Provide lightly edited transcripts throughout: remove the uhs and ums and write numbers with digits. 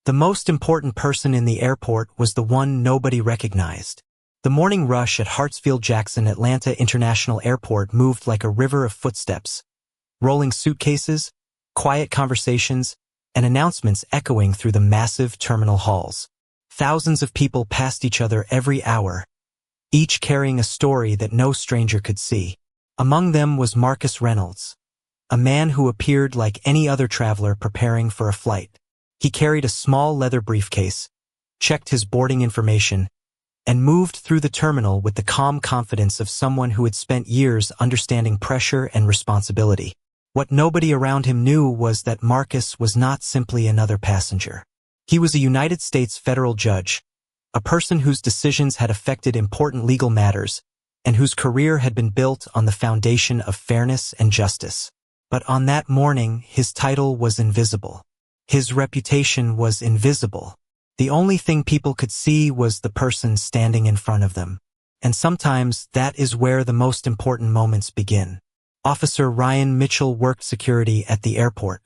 The most important person in the airport was the one nobody recognized. The morning rush at Hartsfield-Jackson Atlanta International Airport moved like a river of footsteps, rolling suitcases, quiet conversations, and announcements echoing through the massive terminal halls. Thousands of people passed each other every hour, each carrying a story that no stranger could see. Among them was Marcus Reynolds, a man who appeared like any other traveler preparing for a flight. He carried a small leather briefcase, checked his boarding information, and moved through the terminal with the calm confidence of someone who had spent years understanding pressure and responsibility. What nobody around him knew was that Marcus was not simply another passenger. He was a United States federal judge, a person whose decisions had affected important legal matters, and whose career had been built on the foundation of fairness and justice. But on that morning, his title was invisible. His reputation was invisible. The only thing people could see was the person standing in front of them. And sometimes that is where the most important moments begin. Officer Ryan Mitchell worked security at the airport.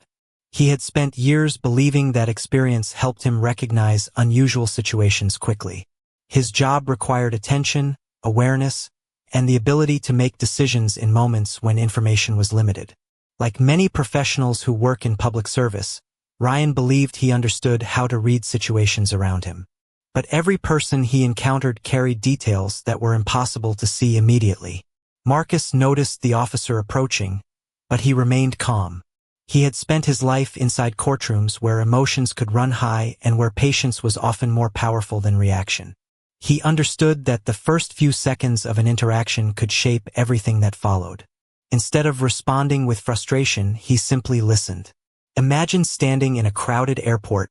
He had spent years believing that experience helped him recognize unusual situations quickly. His job required attention, awareness, and the ability to make decisions in moments when information was limited. Like many professionals who work in public service, Ryan believed he understood how to read situations around him. But every person he encountered carried details that were impossible to see immediately. Marcus noticed the officer approaching, but he remained calm. He had spent his life inside courtrooms where emotions could run high and where patience was often more powerful than reaction. He understood that the first few seconds of an interaction could shape everything that followed. Instead of responding with frustration, he simply listened. Imagine standing in a crowded airport,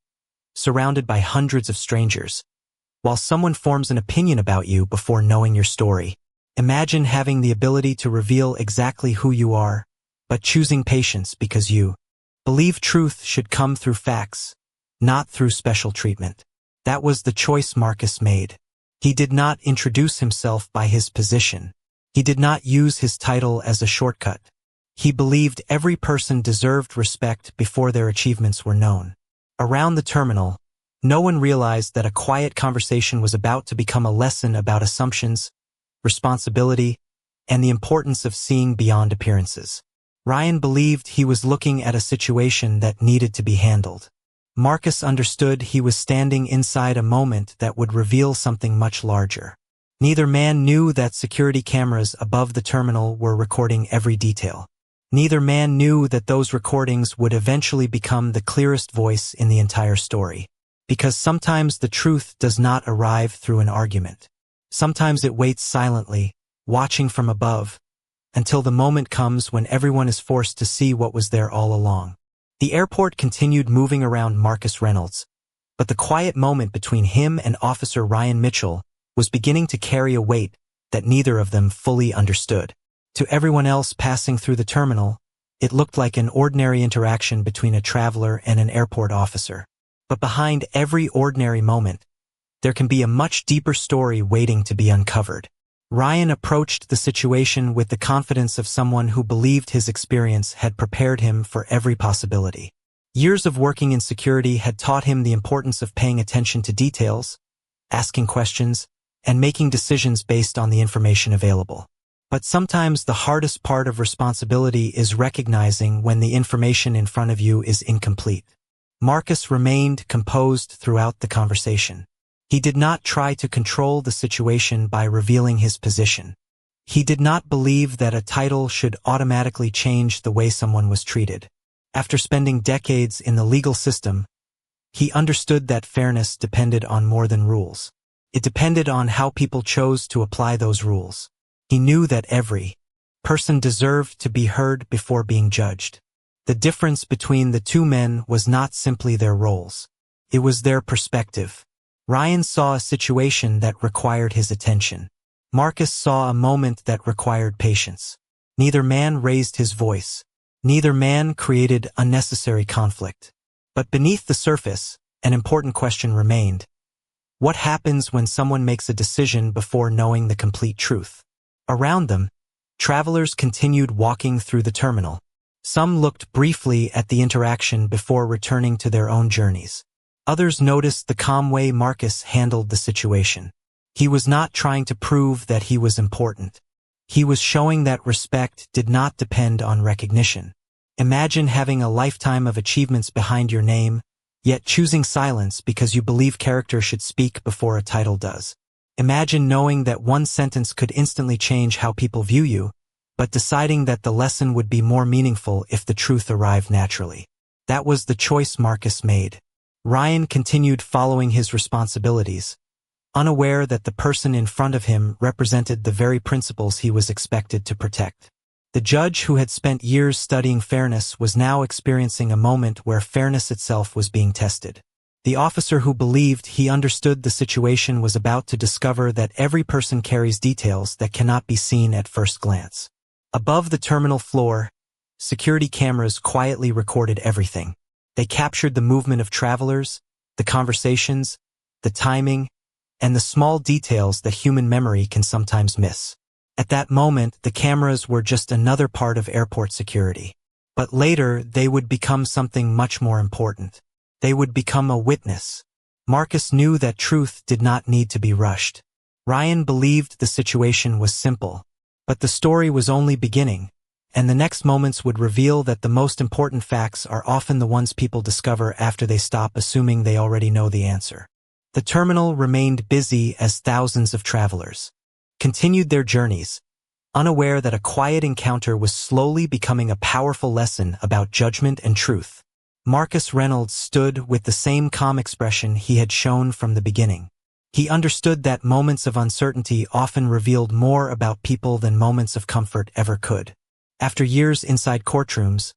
surrounded by hundreds of strangers, while someone forms an opinion about you before knowing your story. Imagine having the ability to reveal exactly who you are, but choosing patience because you believe truth should come through facts, not through special treatment. That was the choice Marcus made. He did not introduce himself by his position. He did not use his title as a shortcut. He believed every person deserved respect before their achievements were known. Around the terminal, no one realized that a quiet conversation was about to become a lesson about assumptions, responsibility, and the importance of seeing beyond appearances. Ryan believed he was looking at a situation that needed to be handled. Marcus understood he was standing inside a moment that would reveal something much larger. Neither man knew that security cameras above the terminal were recording every detail. Neither man knew that those recordings would eventually become the clearest voice in the entire story. Because sometimes the truth does not arrive through an argument. Sometimes it waits silently, watching from above, until the moment comes when everyone is forced to see what was there all along. The airport continued moving around Marcus Reynolds, but the quiet moment between him and Officer Ryan Mitchell was beginning to carry a weight that neither of them fully understood. To everyone else passing through the terminal, it looked like an ordinary interaction between a traveler and an airport officer. But behind every ordinary moment, there can be a much deeper story waiting to be uncovered. Ryan approached the situation with the confidence of someone who believed his experience had prepared him for every possibility. Years of working in security had taught him the importance of paying attention to details, asking questions, and making decisions based on the information available. But sometimes the hardest part of responsibility is recognizing when the information in front of you is incomplete. Marcus remained composed throughout the conversation. He did not try to control the situation by revealing his position. He did not believe that a title should automatically change the way someone was treated. After spending decades in the legal system, he understood that fairness depended on more than rules. It depended on how people chose to apply those rules. He knew that every person deserved to be heard before being judged. The difference between the two men was not simply their roles. It was their perspective. Ryan saw a situation that required his attention. Marcus saw a moment that required patience. Neither man raised his voice. Neither man created unnecessary conflict. But beneath the surface, an important question remained. What happens when someone makes a decision before knowing the complete truth? Around them, travelers continued walking through the terminal. Some looked briefly at the interaction before returning to their own journeys. Others noticed the calm way Marcus handled the situation. He was not trying to prove that he was important. He was showing that respect did not depend on recognition. Imagine having a lifetime of achievements behind your name, yet choosing silence because you believe character should speak before a title does. Imagine knowing that one sentence could instantly change how people view you, but deciding that the lesson would be more meaningful if the truth arrived naturally. That was the choice Marcus made. Ryan continued following his responsibilities, unaware that the person in front of him represented the very principles he was expected to protect. The judge who had spent years studying fairness was now experiencing a moment where fairness itself was being tested. The officer who believed he understood the situation was about to discover that every person carries details that cannot be seen at first glance. Above the terminal floor, security cameras quietly recorded everything. They captured the movement of travelers, the conversations, the timing, and the small details that human memory can sometimes miss. At that moment, the cameras were just another part of airport security. But later, they would become something much more important. They would become a witness. Marcus knew that truth did not need to be rushed. Ryan believed the situation was simple, but the story was only beginning, and the next moments would reveal that the most important facts are often the ones people discover after they stop assuming they already know the answer. The terminal remained busy as thousands of travelers continued their journeys, unaware that a quiet encounter was slowly becoming a powerful lesson about judgment and truth. Marcus Reynolds stood with the same calm expression he had shown from the beginning. He understood that moments of uncertainty often revealed more about people than moments of comfort ever could. After years inside courtrooms,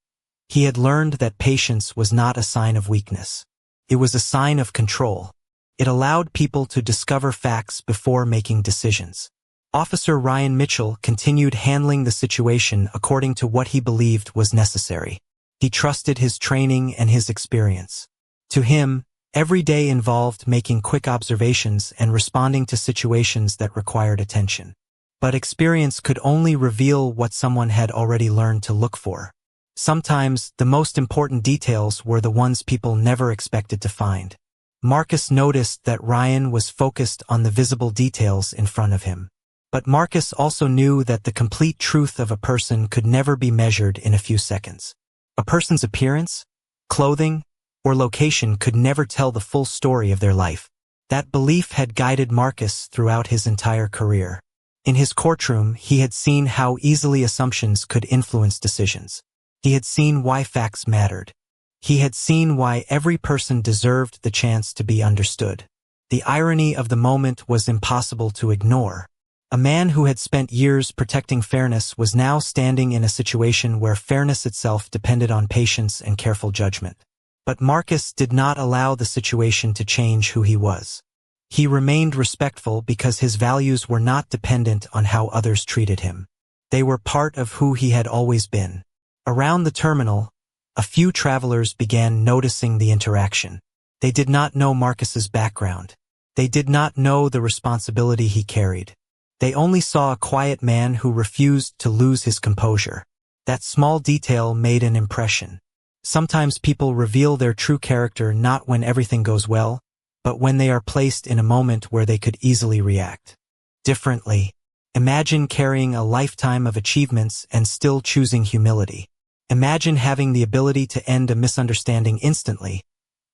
he had learned that patience was not a sign of weakness. It was a sign of control. It allowed people to discover facts before making decisions. Officer Ryan Mitchell continued handling the situation according to what he believed was necessary. He trusted his training and his experience. To him, every day involved making quick observations and responding to situations that required attention. But experience could only reveal what someone had already learned to look for. Sometimes, the most important details were the ones people never expected to find. Marcus noticed that Ryan was focused on the visible details in front of him. But Marcus also knew that the complete truth of a person could never be measured in a few seconds. A person's appearance, clothing, or location could never tell the full story of their life. That belief had guided Marcus throughout his entire career. In his courtroom, he had seen how easily assumptions could influence decisions. He had seen why facts mattered. He had seen why every person deserved the chance to be understood. The irony of the moment was impossible to ignore. A man who had spent years protecting fairness was now standing in a situation where fairness itself depended on patience and careful judgment. But Marcus did not allow the situation to change who he was. He remained respectful because his values were not dependent on how others treated him. They were part of who he had always been. Around the terminal, a few travelers began noticing the interaction. They did not know Marcus's background. They did not know the responsibility he carried. They only saw a quiet man who refused to lose his composure. That small detail made an impression. Sometimes people reveal their true character not when everything goes well, but when they are placed in a moment where they could easily react differently. Imagine carrying a lifetime of achievements and still choosing humility. Imagine having the ability to end a misunderstanding instantly,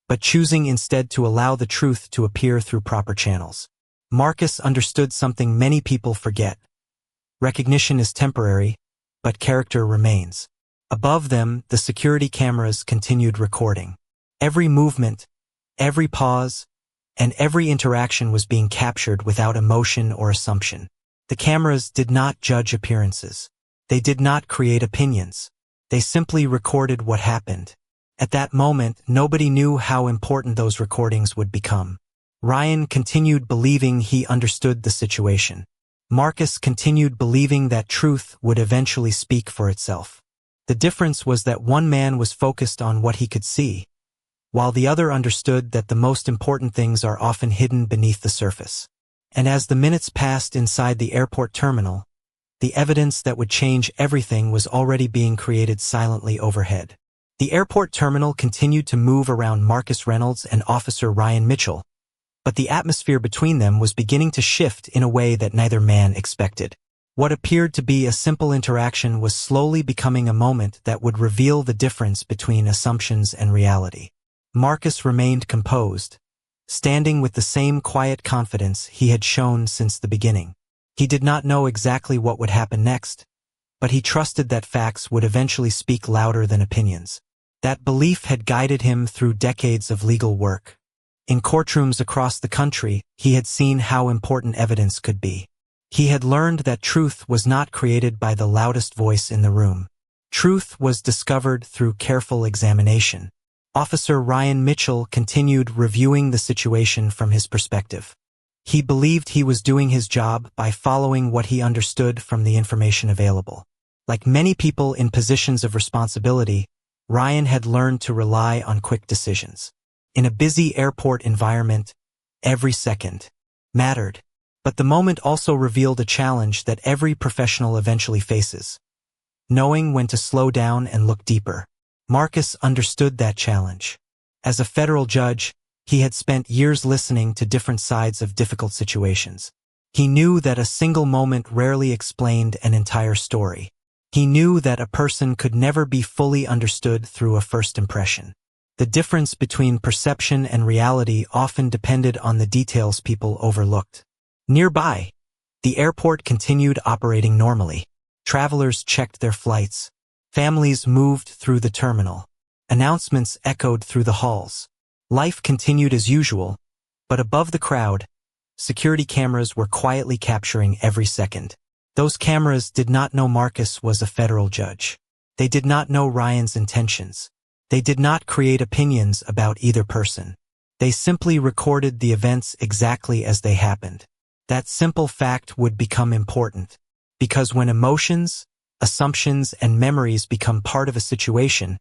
but choosing instead to allow the truth to appear through proper channels. Marcus understood something many people forget. Recognition is temporary, but character remains. Above them, the security cameras continued recording. Every movement, every pause, and every interaction was being captured without emotion or assumption. The cameras did not judge appearances. They did not create opinions. They simply recorded what happened. At that moment, nobody knew how important those recordings would become. Ryan continued believing he understood the situation. Marcus continued believing that truth would eventually speak for itself. The difference was that one man was focused on what he could see, while the other understood that the most important things are often hidden beneath the surface. And as the minutes passed inside the airport terminal, the evidence that would change everything was already being created silently overhead. The airport terminal continued to move around Marcus Reynolds and Officer Ryan Mitchell, but the atmosphere between them was beginning to shift in a way that neither man expected. What appeared to be a simple interaction was slowly becoming a moment that would reveal the difference between assumptions and reality. Marcus remained composed, standing with the same quiet confidence he had shown since the beginning. He did not know exactly what would happen next, but he trusted that facts would eventually speak louder than opinions. That belief had guided him through decades of legal work. In courtrooms across the country, he had seen how important evidence could be. He had learned that truth was not created by the loudest voice in the room. Truth was discovered through careful examination. Officer Ryan Mitchell continued reviewing the situation from his perspective. He believed he was doing his job by following what he understood from the information available. Like many people in positions of responsibility, Ryan had learned to rely on quick decisions. In a busy airport environment, every second mattered. But the moment also revealed a challenge that every professional eventually faces: knowing when to slow down and look deeper. Marcus understood that challenge. As a federal judge, he had spent years listening to different sides of difficult situations. He knew that a single moment rarely explained an entire story. He knew that a person could never be fully understood through a first impression. The difference between perception and reality often depended on the details people overlooked. Nearby, the airport continued operating normally. Travelers checked their flights. Families moved through the terminal. Announcements echoed through the halls. Life continued as usual, but above the crowd, security cameras were quietly capturing every second. Those cameras did not know Marcus was a federal judge. They did not know Ryan's intentions. They did not create opinions about either person. They simply recorded the events exactly as they happened. That simple fact would become important, because when emotions, assumptions, and memories become part of a situation,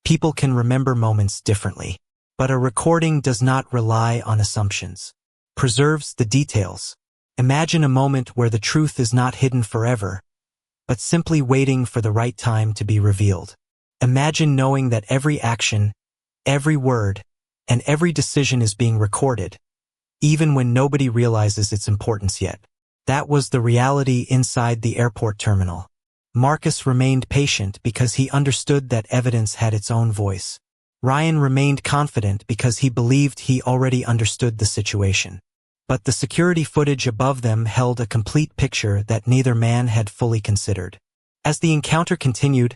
people can remember moments differently. But a recording does not rely on assumptions. Preserves the details. Imagine a moment where the truth is not hidden forever, but simply waiting for the right time to be revealed. Imagine knowing that every action, every word, and every decision is being recorded, even when nobody realizes its importance yet. That was the reality inside the airport terminal. Marcus remained patient because he understood that evidence had its own voice. Ryan remained confident because he believed he already understood the situation. But the security footage above them held a complete picture that neither man had fully considered. As the encounter continued,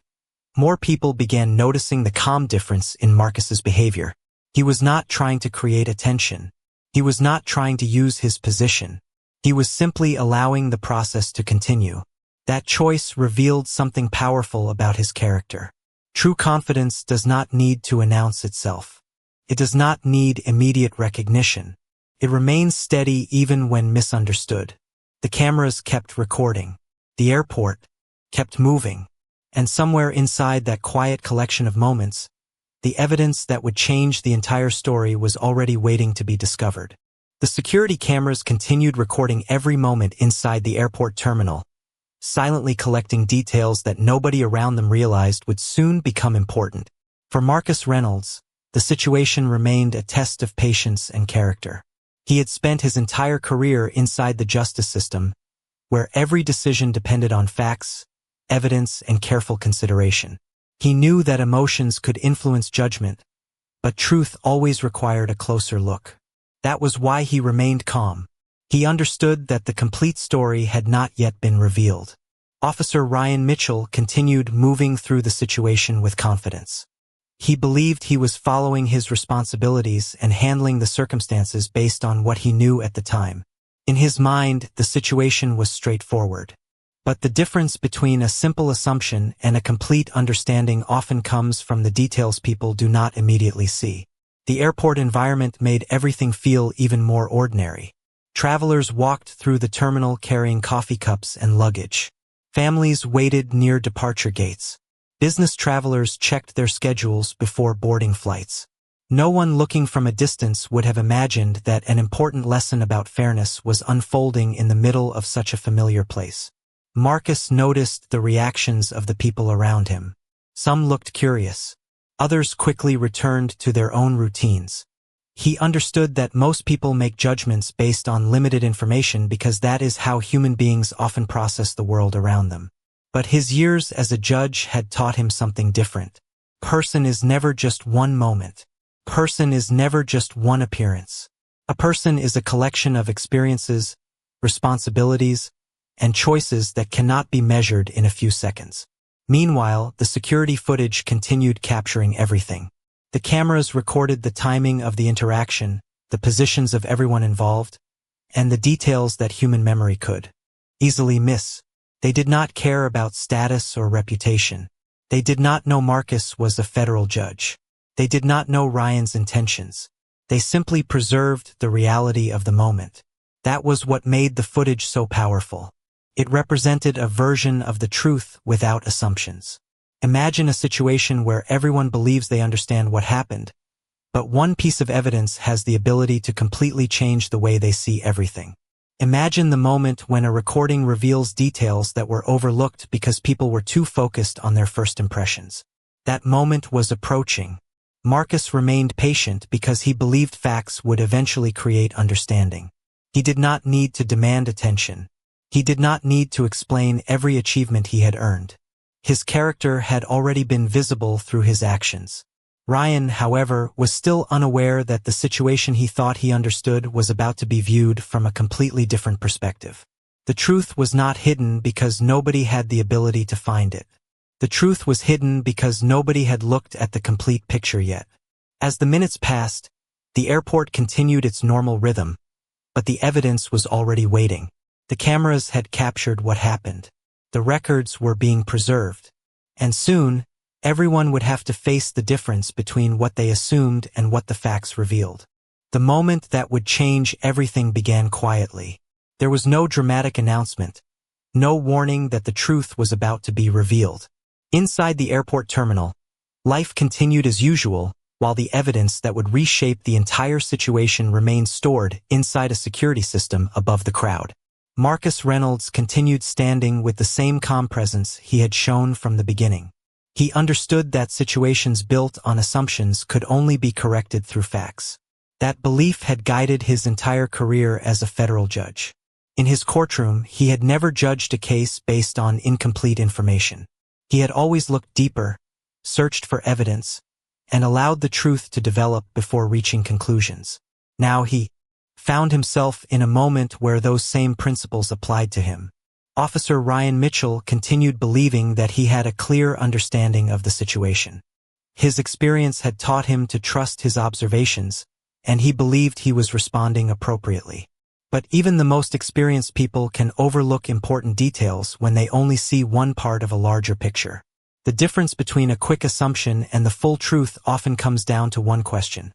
more people began noticing the calm difference in Marcus's behavior. He was not trying to create attention. He was not trying to use his position. He was simply allowing the process to continue. That choice revealed something powerful about his character. True confidence does not need to announce itself. It does not need immediate recognition. It remains steady even when misunderstood. The cameras kept recording. The airport kept moving. And somewhere inside that quiet collection of moments, the evidence that would change the entire story was already waiting to be discovered. The security cameras continued recording every moment inside the airport terminal, silently collecting details that nobody around them realized would soon become important. For Marcus Reynolds, the situation remained a test of patience and character. He had spent his entire career inside the justice system, where every decision depended on facts, evidence, and careful consideration. He knew that emotions could influence judgment, but truth always required a closer look. That was why he remained calm. He understood that the complete story had not yet been revealed. Officer Ryan Mitchell continued moving through the situation with confidence. He believed he was following his responsibilities and handling the circumstances based on what he knew at the time. In his mind, the situation was straightforward. But the difference between a simple assumption and a complete understanding often comes from the details people do not immediately see. The airport environment made everything feel even more ordinary. Travelers walked through the terminal carrying coffee cups and luggage. Families waited near departure gates. Business travelers checked their schedules before boarding flights. No one looking from a distance would have imagined that an important lesson about fairness was unfolding in the middle of such a familiar place. Marcus noticed the reactions of the people around him. Some looked curious. Others quickly returned to their own routines. He understood that most people make judgments based on limited information because that is how human beings often process the world around them. But his years as a judge had taught him something different. Person is never just one moment. Person is never just one appearance. A person is a collection of experiences, responsibilities, and choices that cannot be measured in a few seconds. Meanwhile, the security footage continued capturing everything. The cameras recorded the timing of the interaction, the positions of everyone involved, and the details that human memory could easily miss. They did not care about status or reputation. They did not know Marcus was a federal judge. They did not know Ryan's intentions. They simply preserved the reality of the moment. That was what made the footage so powerful. It represented a version of the truth without assumptions. Imagine a situation where everyone believes they understand what happened, but one piece of evidence has the ability to completely change the way they see everything. Imagine the moment when a recording reveals details that were overlooked because people were too focused on their first impressions. That moment was approaching. Marcus remained patient because he believed facts would eventually create understanding. He did not need to demand attention. He did not need to explain every achievement he had earned. His character had already been visible through his actions. Ryan, however, was still unaware that the situation he thought he understood was about to be viewed from a completely different perspective. The truth was not hidden because nobody had the ability to find it. The truth was hidden because nobody had looked at the complete picture yet. As the minutes passed, the airport continued its normal rhythm, but the evidence was already waiting. The cameras had captured what happened. The records were being preserved. And soon, everyone would have to face the difference between what they assumed and what the facts revealed. The moment that would change everything began quietly. There was no dramatic announcement, no warning that the truth was about to be revealed. Inside the airport terminal, life continued as usual, while the evidence that would reshape the entire situation remained stored inside a security system above the crowd. Marcus Reynolds continued standing with the same calm presence he had shown from the beginning. He understood that situations built on assumptions could only be corrected through facts. That belief had guided his entire career as a federal judge. In his courtroom, he had never judged a case based on incomplete information. He had always looked deeper, searched for evidence, and allowed the truth to develop before reaching conclusions. Now he found himself in a moment where those same principles applied to him. Officer Ryan Mitchell continued believing that he had a clear understanding of the situation. His experience had taught him to trust his observations, and he believed he was responding appropriately. But even the most experienced people can overlook important details when they only see one part of a larger picture. The difference between a quick assumption and the full truth often comes down to one question.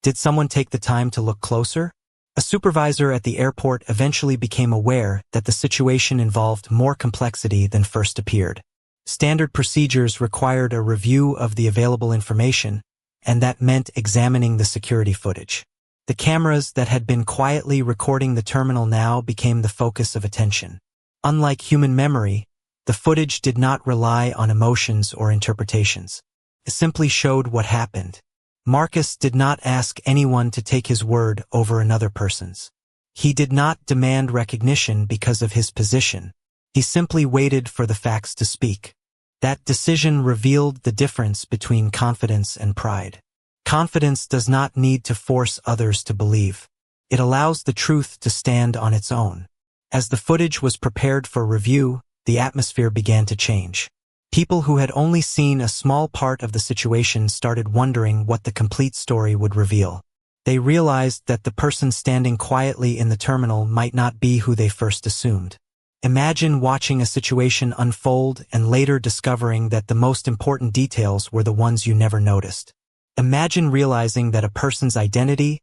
Did someone take the time to look closer? A supervisor at the airport eventually became aware that the situation involved more complexity than first appeared. Standard procedures required a review of the available information, and that meant examining the security footage. The cameras that had been quietly recording the terminal now became the focus of attention. Unlike human memory, the footage did not rely on emotions or interpretations. It simply showed what happened. Marcus did not ask anyone to take his word over another person's. He did not demand recognition because of his position. He simply waited for the facts to speak. That decision revealed the difference between confidence and pride. Confidence does not need to force others to believe. It allows the truth to stand on its own. As the footage was prepared for review, the atmosphere began to change. People who had only seen a small part of the situation started wondering what the complete story would reveal. They realized that the person standing quietly in the terminal might not be who they first assumed. Imagine watching a situation unfold and later discovering that the most important details were the ones you never noticed. Imagine realizing that a person's identity,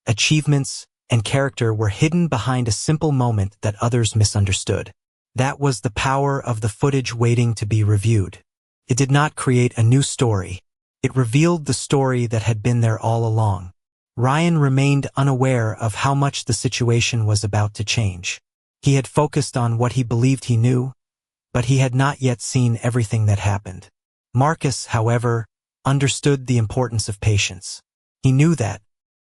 achievements, and character were hidden behind a simple moment that others misunderstood. That was the power of the footage waiting to be reviewed. It did not create a new story. It revealed the story that had been there all along. Ryan remained unaware of how much the situation was about to change. He had focused on what he believed he knew, but he had not yet seen everything that happened. Marcus, however, understood the importance of patience. He knew that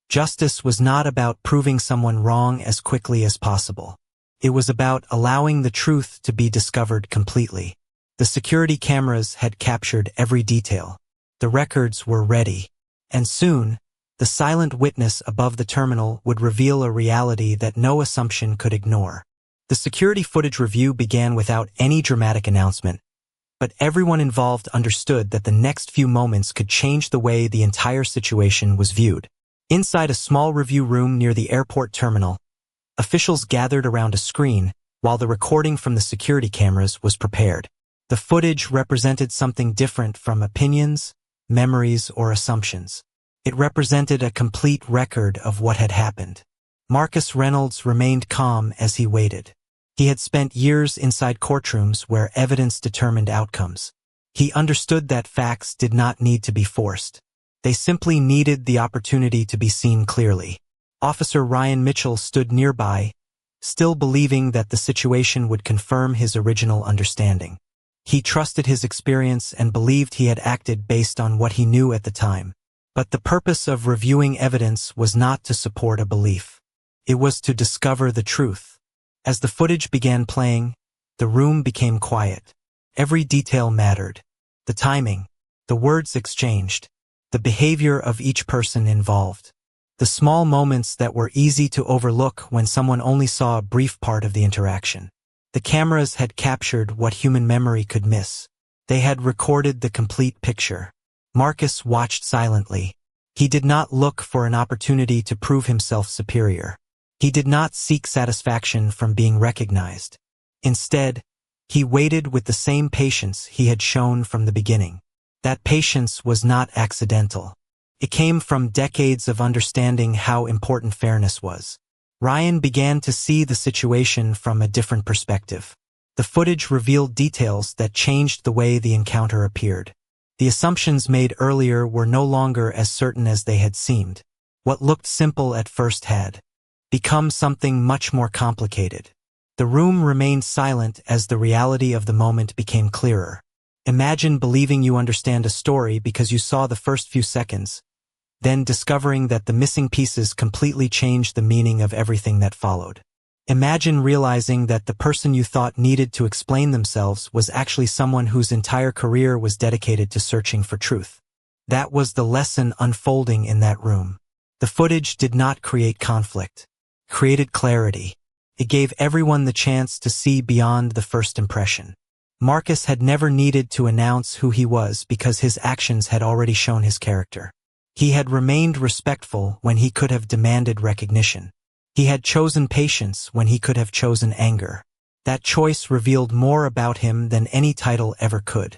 justice was not about proving someone wrong as quickly as possible. It was about allowing the truth to be discovered completely. The security cameras had captured every detail. The records were ready. And soon, the silent witness above the terminal would reveal a reality that no assumption could ignore. The security footage review began without any dramatic announcement, but everyone involved understood that the next few moments could change the way the entire situation was viewed. Inside a small review room near the airport terminal, officials gathered around a screen while the recording from the security cameras was prepared. The footage represented something different from opinions, memories, or assumptions. It represented a complete record of what had happened. Marcus Reynolds remained calm as he waited. He had spent years inside courtrooms where evidence determined outcomes. He understood that facts did not need to be forced. They simply needed the opportunity to be seen clearly. Officer Ryan Mitchell stood nearby, still believing that the situation would confirm his original understanding. He trusted his experience and believed he had acted based on what he knew at the time. But the purpose of reviewing evidence was not to support a belief. It was to discover the truth. As the footage began playing, the room became quiet. Every detail mattered. The timing, the words exchanged, the behavior of each person involved. The small moments that were easy to overlook when someone only saw a brief part of the interaction. The cameras had captured what human memory could miss. They had recorded the complete picture. Marcus watched silently. He did not look for an opportunity to prove himself superior. He did not seek satisfaction from being recognized. Instead, he waited with the same patience he had shown from the beginning. That patience was not accidental. It came from decades of understanding how important fairness was. Ryan began to see the situation from a different perspective. The footage revealed details that changed the way the encounter appeared. The assumptions made earlier were no longer as certain as they had seemed. What looked simple at first had become something much more complicated. The room remained silent as the reality of the moment became clearer. Imagine believing you understand a story because you saw the first few seconds, then discovering that the missing pieces completely changed the meaning of everything that followed. Imagine realizing that the person you thought needed to explain themselves was actually someone whose entire career was dedicated to searching for truth. That was the lesson unfolding in that room. The footage did not create conflict. It created clarity. It gave everyone the chance to see beyond the first impression. Marcus had never needed to announce who he was because his actions had already shown his character. He had remained respectful when he could have demanded recognition. He had chosen patience when he could have chosen anger. That choice revealed more about him than any title ever could.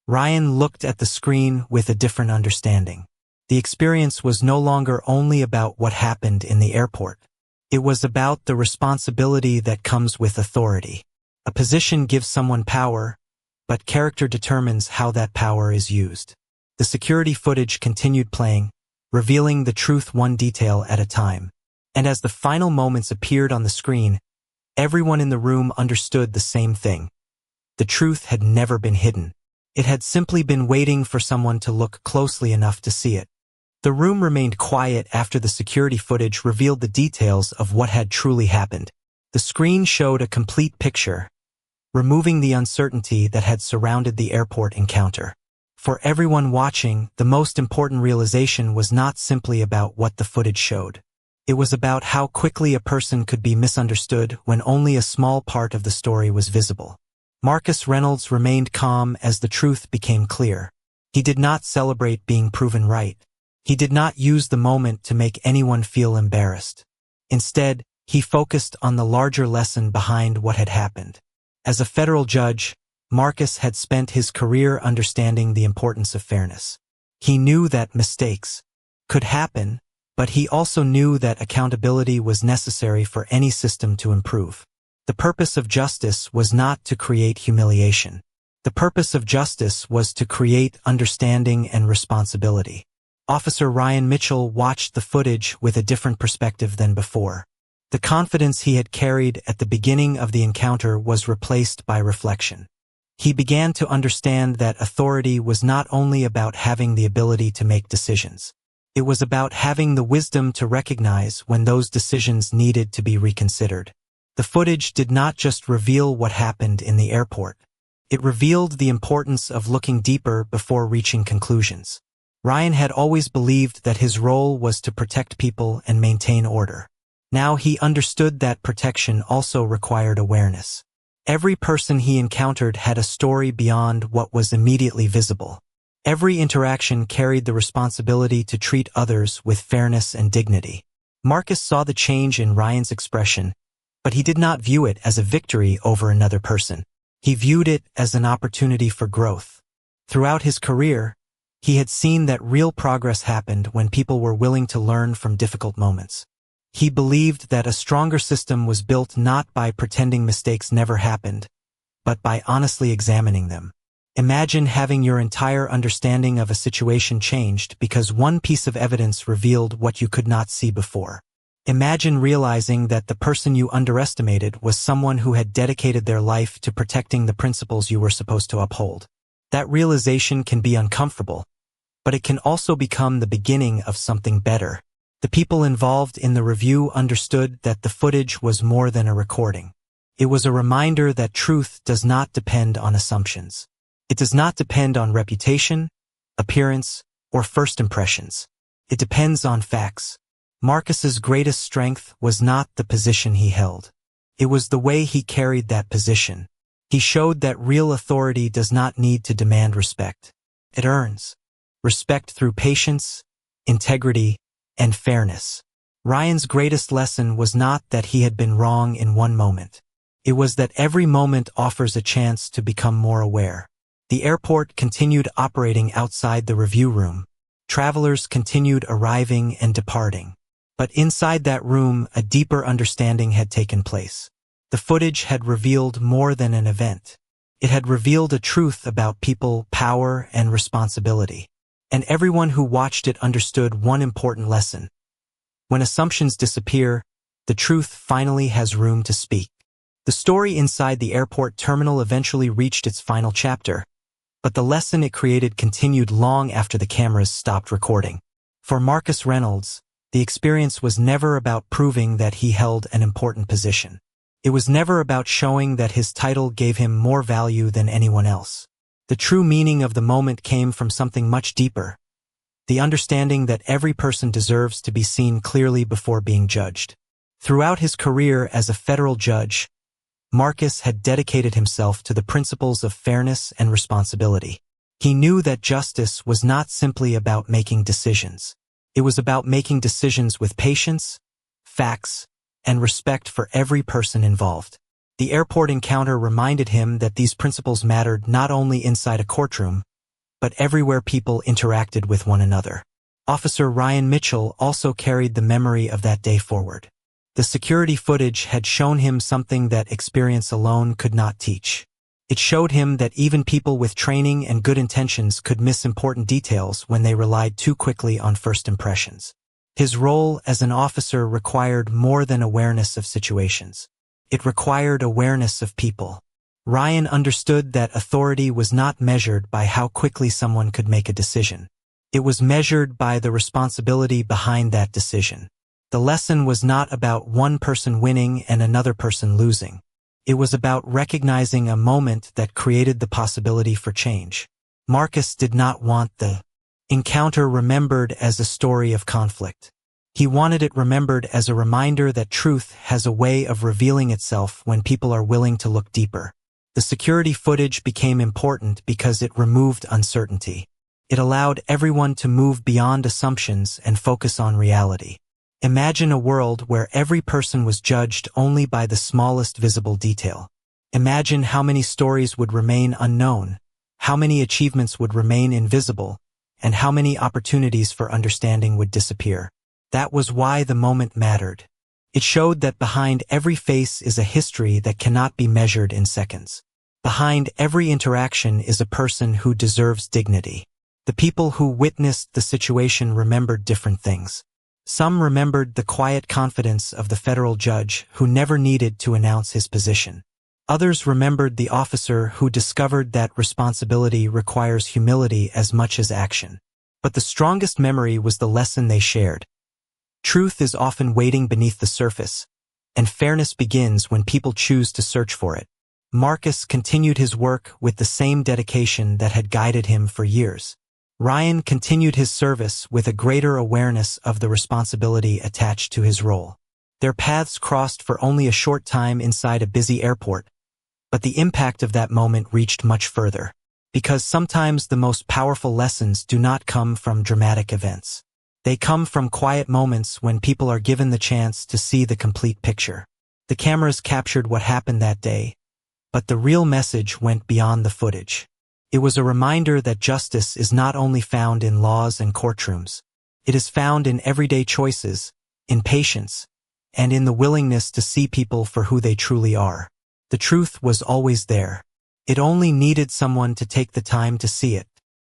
Ryan looked at the screen with a different understanding. The experience was no longer only about what happened in the airport. It was about the responsibility that comes with authority. A position gives someone power, but character determines how that power is used. The security footage continued playing, revealing the truth one detail at a time. And as the final moments appeared on the screen, everyone in the room understood the same thing. The truth had never been hidden. It had simply been waiting for someone to look closely enough to see it. The room remained quiet after the security footage revealed the details of what had truly happened. The screen showed a complete picture, removing the uncertainty that had surrounded the airport encounter. For everyone watching, the most important realization was not simply about what the footage showed. It was about how quickly a person could be misunderstood when only a small part of the story was visible. Marcus Reynolds remained calm as the truth became clear. He did not celebrate being proven right. He did not use the moment to make anyone feel embarrassed. Instead, he focused on the larger lesson behind what had happened. As a federal judge, Marcus had spent his career understanding the importance of fairness. He knew that mistakes could happen, but he also knew that accountability was necessary for any system to improve. The purpose of justice was not to create humiliation. The purpose of justice was to create understanding and responsibility. Officer Ryan Mitchell watched the footage with a different perspective than before. The confidence he had carried at the beginning of the encounter was replaced by reflection. He began to understand that authority was not only about having the ability to make decisions. It was about having the wisdom to recognize when those decisions needed to be reconsidered. The footage did not just reveal what happened in the airport. It revealed the importance of looking deeper before reaching conclusions. Ryan had always believed that his role was to protect people and maintain order. Now he understood that protection also required awareness. Every person he encountered had a story beyond what was immediately visible. Every interaction carried the responsibility to treat others with fairness and dignity. Marcus saw the change in Ryan's expression, but he did not view it as a victory over another person. He viewed it as an opportunity for growth. Throughout his career, he had seen that real progress happened when people were willing to learn from difficult moments. He believed that a stronger system was built not by pretending mistakes never happened, but by honestly examining them. Imagine having your entire understanding of a situation changed because one piece of evidence revealed what you could not see before. Imagine realizing that the person you underestimated was someone who had dedicated their life to protecting the principles you were supposed to uphold. That realization can be uncomfortable, but it can also become the beginning of something better. The people involved in the review understood that the footage was more than a recording. It was a reminder that truth does not depend on assumptions. It does not depend on reputation, appearance, or first impressions. It depends on facts. Marcus's greatest strength was not the position he held. It was the way he carried that position. He showed that real authority does not need to demand respect. It earns respect through patience, integrity, and fairness. Ryan's greatest lesson was not that he had been wrong in one moment. It was that every moment offers a chance to become more aware. The airport continued operating outside the review room. Travelers continued arriving and departing. But inside that room, a deeper understanding had taken place. The footage had revealed more than an event. It had revealed a truth about people, power, and responsibility. And everyone who watched it understood one important lesson. When assumptions disappear, the truth finally has room to speak. The story inside the airport terminal eventually reached its final chapter, but the lesson it created continued long after the cameras stopped recording. For Marcus Reynolds, the experience was never about proving that he held an important position. It was never about showing that his title gave him more value than anyone else. The true meaning of the moment came from something much deeper. The understanding that every person deserves to be seen clearly before being judged. Throughout his career as a federal judge, Marcus had dedicated himself to the principles of fairness and responsibility. He knew that justice was not simply about making decisions. It was about making decisions with patience, facts, and respect for every person involved. The airport encounter reminded him that these principles mattered not only inside a courtroom, but everywhere people interacted with one another. Officer Ryan Mitchell also carried the memory of that day forward. The security footage had shown him something that experience alone could not teach. It showed him that even people with training and good intentions could miss important details when they relied too quickly on first impressions. His role as an officer required more than awareness of situations. It required awareness of people. Ryan understood that authority was not measured by how quickly someone could make a decision. It was measured by the responsibility behind that decision. The lesson was not about one person winning and another person losing. It was about recognizing a moment that created the possibility for change. Marcus did not want the encounter remembered as a story of conflict. He wanted it remembered as a reminder that truth has a way of revealing itself when people are willing to look deeper. The security footage became important because it removed uncertainty. It allowed everyone to move beyond assumptions and focus on reality. Imagine a world where every person was judged only by the smallest visible detail. Imagine how many stories would remain unknown, how many achievements would remain invisible, and how many opportunities for understanding would disappear. That was why the moment mattered. It showed that behind every face is a history that cannot be measured in seconds. Behind every interaction is a person who deserves dignity. The people who witnessed the situation remembered different things. Some remembered the quiet confidence of the federal judge who never needed to announce his position. Others remembered the officer who discovered that responsibility requires humility as much as action. But the strongest memory was the lesson they shared. Truth is often waiting beneath the surface, and fairness begins when people choose to search for it. Marcus continued his work with the same dedication that had guided him for years. Ryan continued his service with a greater awareness of the responsibility attached to his role. Their paths crossed for only a short time inside a busy airport, but the impact of that moment reached much further. Because sometimes the most powerful lessons do not come from dramatic events. They come from quiet moments when people are given the chance to see the complete picture. The cameras captured what happened that day, but the real message went beyond the footage. It was a reminder that justice is not only found in laws and courtrooms. It is found in everyday choices, in patience, and in the willingness to see people for who they truly are. The truth was always there. It only needed someone to take the time to see it.